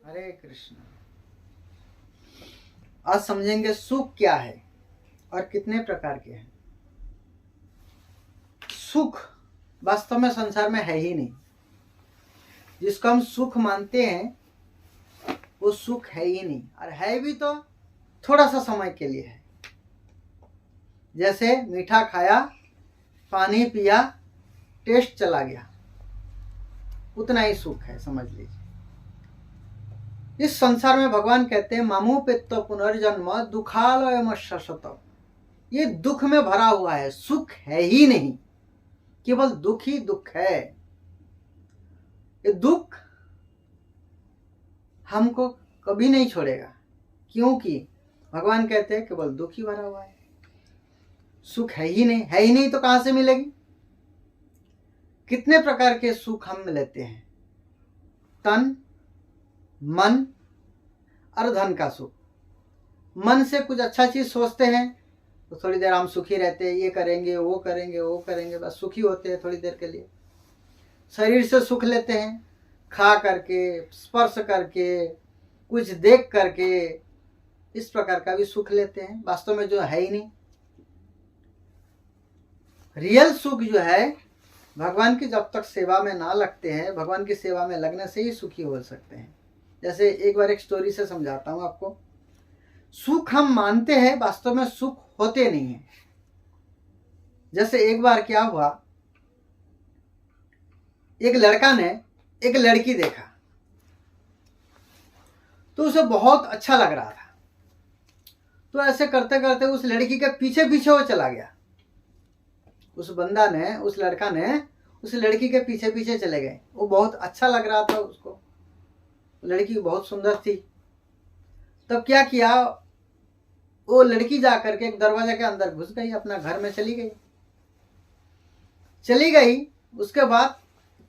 हरे कृष्ण। आज समझेंगे सुख क्या है और कितने प्रकार के हैं। सुख वास्तव में संसार में है ही नहीं। जिसको हम सुख मानते हैं वो सुख है ही नहीं, और है भी तो थोड़ा सा समय के लिए है। जैसे मीठा खाया, पानी पिया, टेस्ट चला गया, उतना ही सुख है, समझ लीजिए। इस संसार में भगवान कहते हैं मामू पित्त पुनर्जन्म दुखालयम शशतम। ये दुख में भरा हुआ है, सुख है ही नहीं, केवल दुख ही दुख है। ये दुख हमको कभी नहीं छोड़ेगा, क्योंकि भगवान कहते हैं केवल दुख ही भरा हुआ है, सुख है ही नहीं। है ही नहीं तो कहां से मिलेगी। कितने प्रकार के सुख हम लेते हैं, तन, मन और धन का सुख। मन से कुछ अच्छा चीज सोचते हैं तो थोड़ी देर हम सुखी रहते हैं, ये करेंगे वो करेंगे वो करेंगे, बस सुखी होते हैं थोड़ी देर के लिए। शरीर से सुख लेते हैं, खा करके, स्पर्श करके, कुछ देख करके, इस प्रकार का भी सुख लेते हैं, वास्तव में जो है ही नहीं। रियल सुख जो है, भगवान की जब तक सेवा में ना लगते हैं, भगवान की सेवा में लगने से ही सुखी हो सकते हैं। जैसे एक बार एक स्टोरी से समझाता हूं आपको। सुख हम मानते हैं, वास्तव में सुख होते नहीं है। जैसे एक बार क्या हुआ, एक लड़का ने एक लड़की देखा तो उसे बहुत अच्छा लग रहा था, तो ऐसे करते करते उस लड़की के पीछे पीछे वो चला गया। उस बंदा ने, उस लड़का ने उस लड़की के पीछे पीछे चले गए। वो बहुत अच्छा लग रहा था उसको, लड़की बहुत सुंदर थी। तब क्या किया, वो लड़की जाकर के एक दरवाजे के अंदर घुस गई, अपना घर में चली गई। उसके बाद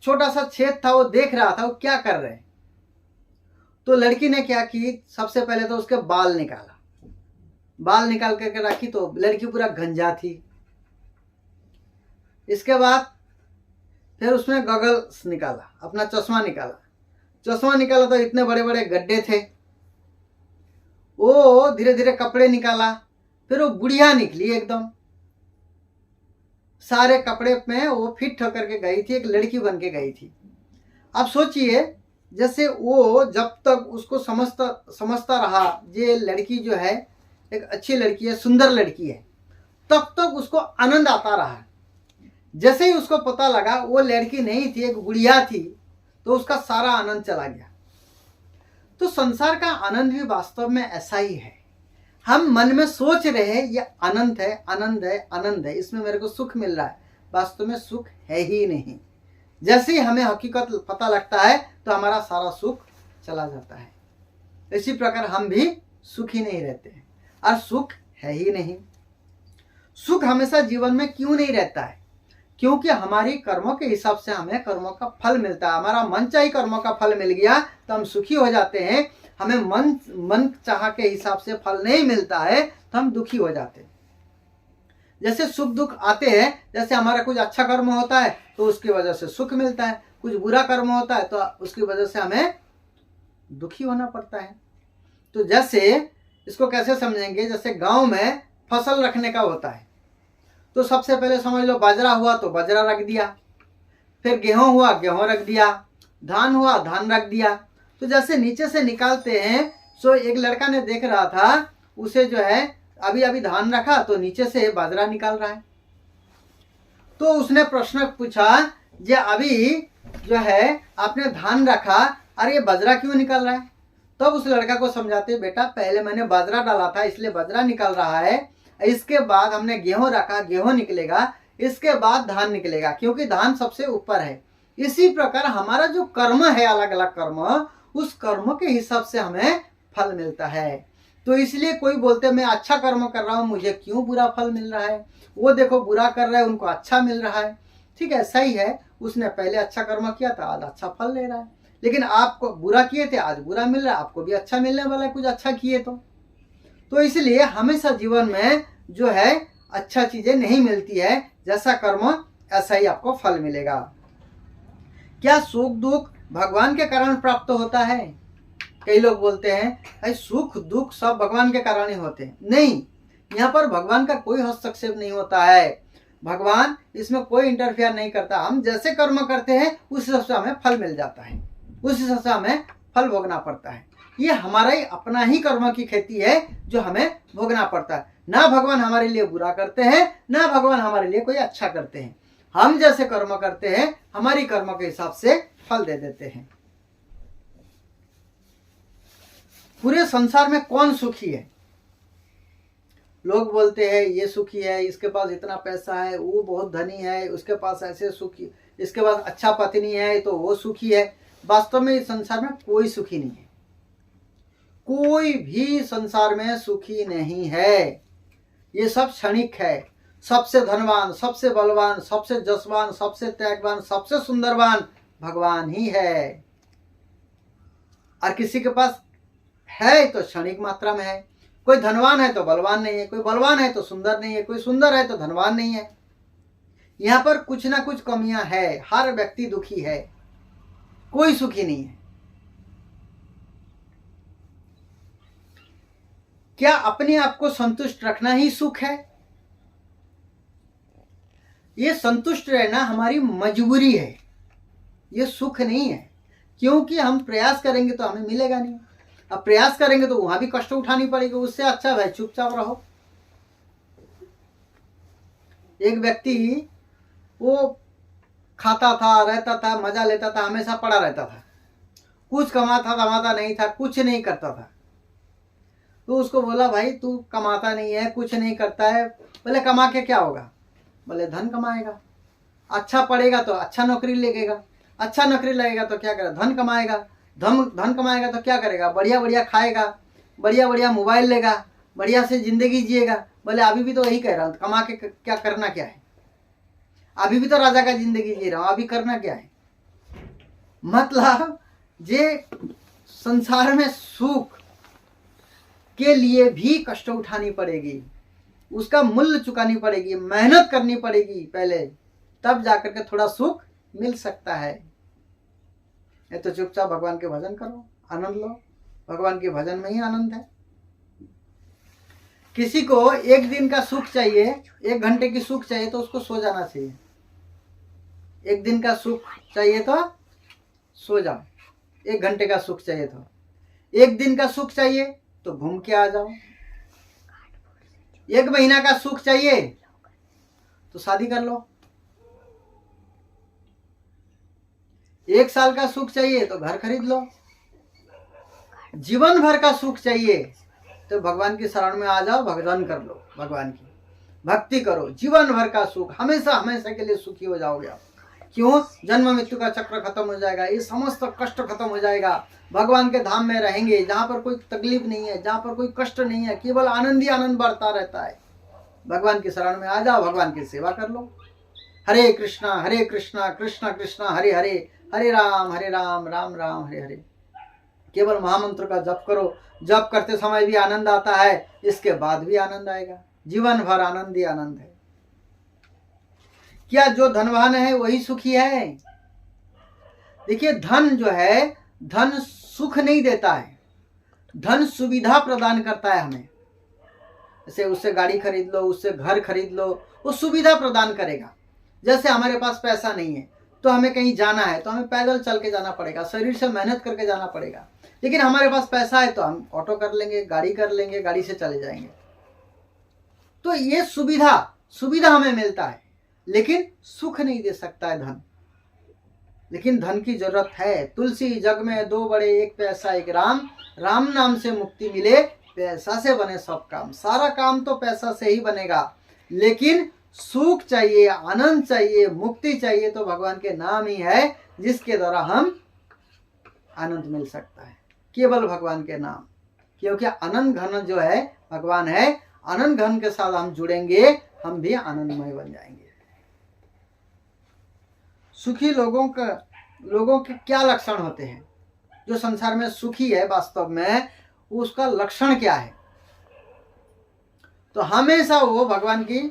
छोटा सा छेद था, वो देख रहा था वो क्या कर रहे हैं। तो लड़की ने क्या की, सबसे पहले तो उसके बाल निकाल करके रखी, तो लड़की पूरा गंजा थी। इसके बाद फिर उसने गॉगल्स निकाला, अपना चश्मा निकाला तो इतने बड़े बड़े गड्ढे थे। वो धीरे धीरे कपड़े निकाला, फिर वो बुढ़िया निकली एकदम। सारे कपड़े में वो फिट होकर के गई थी, एक लड़की बन के गई थी। अब सोचिए, जैसे वो जब तक उसको समझता रहा ये लड़की जो है एक अच्छी लड़की है, सुंदर लड़की है, तब तक उसको आनंद आता रहा। जैसे ही उसको पता लगा वो लड़की नहीं थी, एक बुढ़िया थी, तो उसका सारा आनंद चला गया। तो संसार का आनंद भी वास्तव में ऐसा ही है। हम मन में सोच रहे हैं ये आनंद है, आनंद है, आनंद है, इसमें मेरे को सुख मिल रहा है, वास्तव में सुख है ही नहीं। जैसे ही हमें हकीकत पता लगता है तो हमारा सारा सुख चला जाता है। इसी प्रकार हम भी सुखी नहीं रहते हैं, और सुख है ही नहीं। सुख हमेशा जीवन में क्यों नहीं रहता है, क्योंकि हमारी कर्मों के हिसाब से हमें कर्मों का फल मिलता है। हमारा मन चाही कर्मों का फल मिल गया तो हम सुखी हो जाते हैं। हमें मन चाह के हिसाब से फल नहीं मिलता है तो हम दुखी हो जाते हैं। जैसे सुख दुख आते हैं, जैसे हमारा कुछ अच्छा कर्म होता है तो उसकी वजह से सुख मिलता है, कुछ बुरा कर्म होता है तो उसकी वजह से हमें दुखी होना पड़ता है। तो जैसे इसको कैसे समझेंगे, जैसे गांव में फसल रखने का होता है, तो सबसे पहले समझ लो बाजरा हुआ तो बाजरा रख दिया, फिर गेहूं हुआ गेहूं रख दिया, धान हुआ धान रख दिया। तो जैसे नीचे से निकालते हैं, सो एक लड़का ने देख रहा था, उसे जो है अभी अभी धान रखा तो नीचे से बाजरा निकाल रहा है। तो उसने प्रश्न पूछा, जे अभी जो है आपने धान रखा, अरे ये बाजरा क्यों निकाल रहा है। तब उस लड़का को समझाते, बेटा पहले मैंने बाजरा डाला था इसलिए बाजरा निकाल रहा है, इसके बाद हमने गेहूं रखा, गेहूं निकलेगा, इसके बाद धान निकलेगा, क्योंकि धान सबसे ऊपर है। इसी प्रकार हमारा जो कर्म है, अलग अलग कर्म, उस कर्म के हिसाब से हमें फल मिलता है। तो इसलिए कोई बोलते मैं अच्छा कर्म कर रहा हूं, मुझे क्यों बुरा फल मिल रहा है, वो देखो बुरा कर रहा है उनको अच्छा मिल रहा है। ठीक है, सही है, उसने पहले अच्छा कर्म किया था, आज अच्छा फल ले रहा है। लेकिन आपको बुरा किए थे, आज बुरा मिल रहा है, आपको भी अच्छा मिलने वाला है कुछ अच्छा किए तो इसलिए हमेशा जीवन में जो है अच्छा चीजें नहीं मिलती है, जैसा कर्म ऐसा ही आपको फल मिलेगा। क्या सुख दुख भगवान के कारण प्राप्त होता है? कई लोग बोलते हैं भाई सुख दुख सब भगवान के कारण ही होते हैं। नहीं, यहाँ पर भगवान का कोई हस्तक्षेप नहीं होता है। भगवान इसमें कोई इंटरफेयर नहीं करता। हम जैसे कर्म करते हैं उस हिसाब से हमें फल मिल जाता है, उस हिसाब से हमें फल भोगना पड़ता है। ये हमारा ही अपना ही कर्म की खेती है जो हमें भोगना पड़ता है। ना भगवान हमारे लिए बुरा करते हैं, ना भगवान हमारे लिए कोई अच्छा करते हैं। हम जैसे कर्म करते हैं हमारी कर्म के हिसाब से फल दे देते हैं। पूरे संसार में कौन सुखी है? लोग बोलते हैं ये सुखी है, इसके पास इतना पैसा है, वो बहुत धनी है, उसके पास ऐसे सुखी, इसके पास अच्छा पत्नी है तो वो सुखी है। वास्तव में इस संसार में कोई सुखी नहीं है, कोई भी संसार में सुखी नहीं है। ये सब क्षणिक है। सबसे धनवान, सबसे बलवान, सबसे जसवान, सबसे त्यागवान, सबसे सुंदरवान भगवान ही है। और किसी के पास है तो क्षणिक मात्रा में है। कोई धनवान है तो बलवान नहीं है, कोई बलवान है तो सुंदर नहीं है, कोई सुंदर है तो धनवान नहीं है। यहाँ पर कुछ ना कुछ कमियां है। हर व्यक्ति दुखी है, कोई सुखी नहीं है। क्या अपने आप को संतुष्ट रखना ही सुख है? ये संतुष्ट रहना हमारी मजबूरी है, ये सुख नहीं है। क्योंकि हम प्रयास करेंगे तो हमें मिलेगा नहीं। अब प्रयास करेंगे तो वहां भी कष्ट उठानी पड़ेगी। उससे अच्छा भाई चुपचाप रहो। एक व्यक्ति वो खाता था, रहता था, मजा लेता था, हमेशा पड़ा रहता था, कुछ कमाता नहीं था, कुछ नहीं करता था। तो उसको बोला भाई तू कमाता नहीं है, कुछ नहीं करता है। बोले कमा के क्या होगा? बोले धन कमाएगा। अच्छा पढ़ेगा तो अच्छा नौकरी लगेगा, अच्छा नौकरी लगेगा तो क्या करेगा? धन कमाएगा। धन कमाएगा तो क्या करेगा? बढ़िया बढ़िया खाएगा, बढ़िया बढ़िया मोबाइल लेगा, बढ़िया से जिंदगी जिएगा। बोले अभी भी तो वही कह रहा हूँ, कमा के क्या करना क्या है? अभी भी तो राजा का जिंदगी जी रहा हूँ, अभी करना क्या है? मतलब जे संसार में सुख के लिए भी कष्ट उठानी पड़ेगी, उसका मूल्य चुकानी पड़ेगी, मेहनत करनी पड़ेगी पहले, तब जाकर के थोड़ा सुख मिल सकता है। ये तो चुपचाप भगवान के भजन करो, आनंद लो। भगवान के भजन में ही आनंद है। किसी को एक दिन का सुख चाहिए, 1 घंटे की सुख चाहिए तो उसको सो जाना चाहिए। 1 दिन का सुख चाहिए तो सो जाओ, 1 घंटे का सुख चाहिए तो। 1 दिन का सुख चाहिए तो घूम के आ जाओ। 1 महीना का सुख चाहिए तो शादी कर लो। 1 साल का सुख चाहिए तो घर खरीद लो। जीवन भर का सुख चाहिए तो भगवान की शरण में आ जाओ, भजन कर लो, भगवान की भक्ति करो। जीवन भर का सुख, हमेशा हमेशा के लिए सुखी हो जाओगे आप। क्यों? जन्म मृत्यु का चक्र खत्म हो जाएगा, ये समस्त कष्ट खत्म हो जाएगा। भगवान के धाम में रहेंगे जहाँ पर कोई तकलीफ नहीं है, जहाँ पर कोई कष्ट नहीं है, केवल आनंद ही आनंद बढ़ता रहता है। भगवान की शरण में आ जाओ, भगवान की सेवा कर लो। हरे कृष्णा कृष्णा कृष्णा हरे हरे, हरे राम राम राम हरे हरे। केवल महामंत्र का जप करो। जप करते समय भी आनंद आता है, इसके बाद भी आनंद आएगा। जीवन भर आनंद ही आनंद है। क्या जो धनवान है वही सुखी है? देखिए धन जो है, धन सुख नहीं देता है, धन सुविधा प्रदान करता है हमें। जैसे उससे गाड़ी खरीद लो, उससे घर खरीद लो, वो सुविधा प्रदान करेगा। जैसे हमारे पास पैसा नहीं है तो हमें कहीं जाना है तो हमें पैदल चल के जाना पड़ेगा, शरीर से मेहनत करके जाना पड़ेगा। लेकिन हमारे पास पैसा है तो हम ऑटो कर लेंगे, गाड़ी कर लेंगे, गाड़ी से चले जाएंगे। तो ये सुविधा हमें मिलता है, लेकिन सुख नहीं दे सकता है धन। लेकिन धन की जरूरत है। तुलसी जग में 2 बड़े, 1 पैसा 1 राम, राम नाम से मुक्ति मिले, पैसा से बने सब काम। सारा काम तो पैसा से ही बनेगा, लेकिन सुख चाहिए, आनंद चाहिए, मुक्ति चाहिए तो भगवान के नाम ही है जिसके द्वारा हम आनंद मिल सकता है। केवल भगवान के नाम। क्योंकि आनंद घन जो है भगवान है, आनंद घन के साथ हम जुड़ेंगे, हम भी आनंदमय बन जाएंगे। सुखी लोगों के क्या लक्षण होते हैं? जो संसार में सुखी है वास्तव में, उसका लक्षण क्या है? तो हमेशा वो भगवान की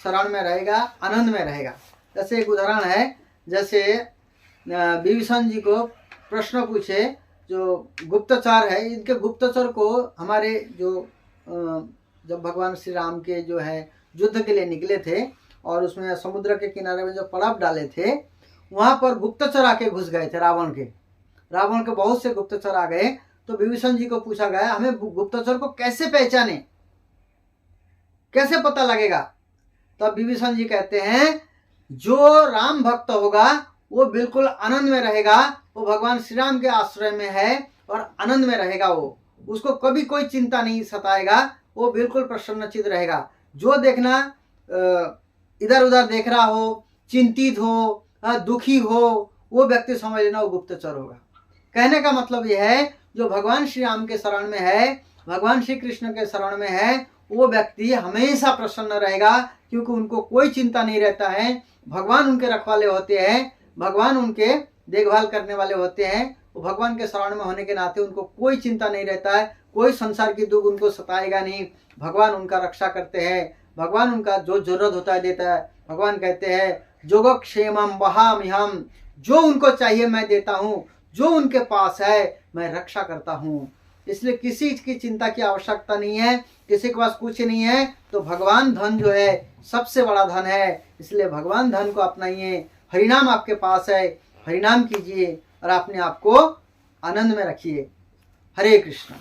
शरण में रहेगा, आनंद में रहेगा। जैसे एक उदाहरण है, जैसे विभीषण जी को प्रश्न पूछे जो गुप्तचर है, इनके गुप्तचर को हमारे जो जब भगवान श्री राम के जो है युद्ध के लिए निकले थे और उसमें समुद्र के किनारे में जो पड़ाव डाले थे, वहाँ पर गुप्तचर आके घुस गए थे रावण के बहुत से गुप्तचर आ गए। तो विभीषण जी को पूछा गया हमें गुप्तचर को कैसे पहचाने, कैसे पता लगेगा? तब विभीषण जी कहते हैं जो राम भक्त होगा वो बिल्कुल आनंद में रहेगा, वो भगवान श्री राम के आश्रय में है और आनंद में रहेगा, वो उसको कभी कोई चिंता नहीं सताएगा, वो बिल्कुल प्रसन्नचित रहेगा। जो देखना इधर उधर देख रहा हो, चिंतित हो, दुखी हो, वो व्यक्ति समझ लेना वो गुप्तचर होगा। कहने का मतलब यह है जो भगवान श्री राम के शरण में है, भगवान श्री कृष्ण के शरण में है, वो व्यक्ति हमेशा प्रसन्न रहेगा, क्योंकि उनको कोई चिंता नहीं रहता है। भगवान उनके रखवाले होते हैं, भगवान उनके देखभाल करने वाले होते हैं। वो भगवान के शरण में होने के नाते उनको कोई चिंता नहीं रहता है, कोई संसार की दुख उनको सताएगा नहीं। भगवान उनका रक्षा करते हैं, भगवान उनका जो जरूरत होता है देता है। भगवान कहते हैं योगक्षेमम वहाम्यहम्, जो उनको चाहिए मैं देता हूँ, जो उनके पास है मैं रक्षा करता हूँ। इसलिए किसी की चिंता की आवश्यकता नहीं है, किसी के पास कुछ नहीं है तो भगवान धन जो है सबसे बड़ा धन है। इसलिए भगवान धन को अपनाइए, हरिनाम आपके पास है, हरिनाम कीजिए और अपने आप को आनंद में रखिए। हरे कृष्ण।